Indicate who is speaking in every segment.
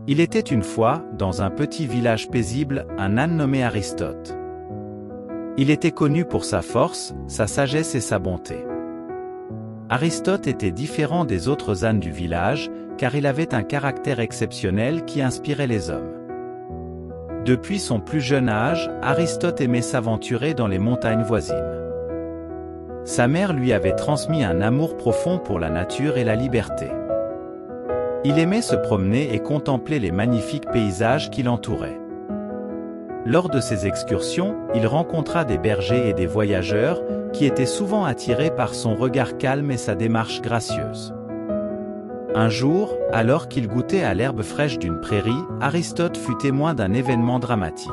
Speaker 1: Il était une fois, dans un petit village paisible, un âne nommé Aristote. Il était connu pour sa force, sa sagesse et sa bonté. Aristote était différent des autres ânes du village, car il avait un caractère exceptionnel qui inspirait les hommes. Depuis son plus jeune âge, Aristote aimait s'aventurer dans les montagnes voisines. Sa mère lui avait transmis un amour profond pour la nature et la liberté. Il aimait se promener et contempler les magnifiques paysages qui l'entouraient. Lors de ses excursions, il rencontra des bergers et des voyageurs, qui étaient souvent attirés par son regard calme et sa démarche gracieuse. Un jour, alors qu'il goûtait à l'herbe fraîche d'une prairie, Aristote fut témoin d'un événement dramatique.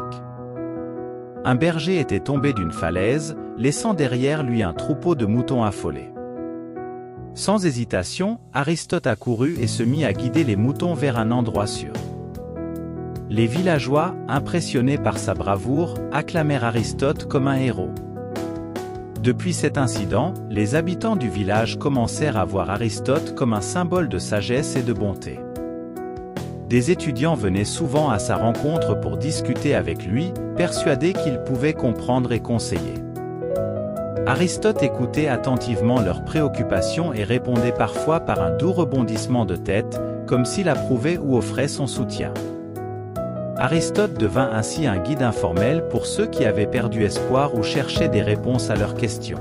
Speaker 1: Un berger était tombé d'une falaise, laissant derrière lui un troupeau de moutons affolés. Sans hésitation, Aristote accourut et se mit à guider les moutons vers un endroit sûr. Les villageois, impressionnés par sa bravoure, acclamèrent Aristote comme un héros. Depuis cet incident, les habitants du village commencèrent à voir Aristote comme un symbole de sagesse et de bonté. Des étudiants venaient souvent à sa rencontre pour discuter avec lui, persuadés qu'il pouvait comprendre et conseiller. Aristote écoutait attentivement leurs préoccupations et répondait parfois par un doux rebondissement de tête, comme s'il approuvait ou offrait son soutien. Aristote devint ainsi un guide informel pour ceux qui avaient perdu espoir ou cherchaient des réponses à leurs questions.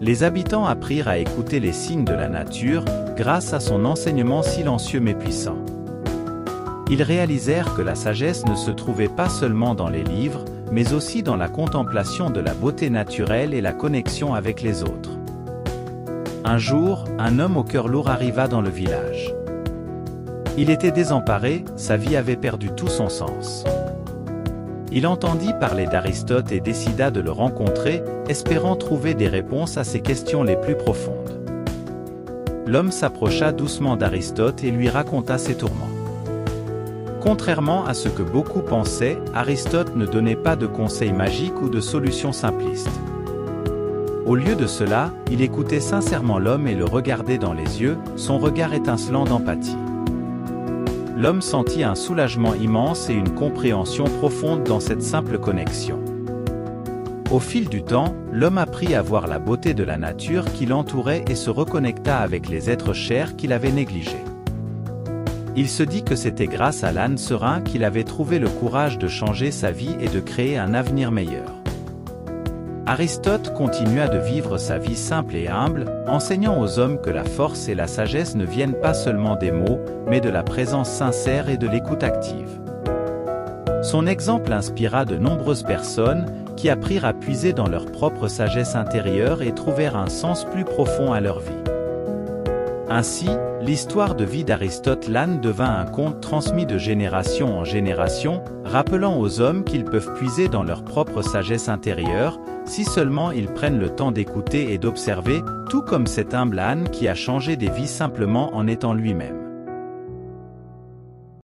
Speaker 1: Les habitants apprirent à écouter les signes de la nature, grâce à son enseignement silencieux mais puissant. Ils réalisèrent que la sagesse ne se trouvait pas seulement dans les livres, mais aussi dans la contemplation de la beauté naturelle et la connexion avec les autres. Un jour, un homme au cœur lourd arriva dans le village. Il était désemparé, sa vie avait perdu tout son sens. Il entendit parler d'Aristote et décida de le rencontrer, espérant trouver des réponses à ses questions les plus profondes. L'homme s'approcha doucement d'Aristote et lui raconta ses tourments. Contrairement à ce que beaucoup pensaient, Aristote ne donnait pas de conseils magiques ou de solutions simplistes. Au lieu de cela, il écoutait sincèrement l'homme et le regardait dans les yeux, son regard étincelant d'empathie. L'homme sentit un soulagement immense et une compréhension profonde dans cette simple connexion. Au fil du temps, l'homme apprit à voir la beauté de la nature qui l'entourait et se reconnecta avec les êtres chers qu'il avait négligés. Il se dit que c'était grâce à l'âne serein qu'il avait trouvé le courage de changer sa vie et de créer un avenir meilleur. Aristote continua de vivre sa vie simple et humble, enseignant aux hommes que la force et la sagesse ne viennent pas seulement des mots, mais de la présence sincère et de l'écoute active. Son exemple inspira de nombreuses personnes, qui apprirent à puiser dans leur propre sagesse intérieure et trouvèrent un sens plus profond à leur vie. Ainsi, l'histoire de vie d'Aristote l'âne devint un conte transmis de génération en génération, rappelant aux hommes qu'ils peuvent puiser dans leur propre sagesse intérieure, si seulement ils prennent le temps d'écouter et d'observer, tout comme cet humble âne qui a changé des vies simplement en étant lui-même.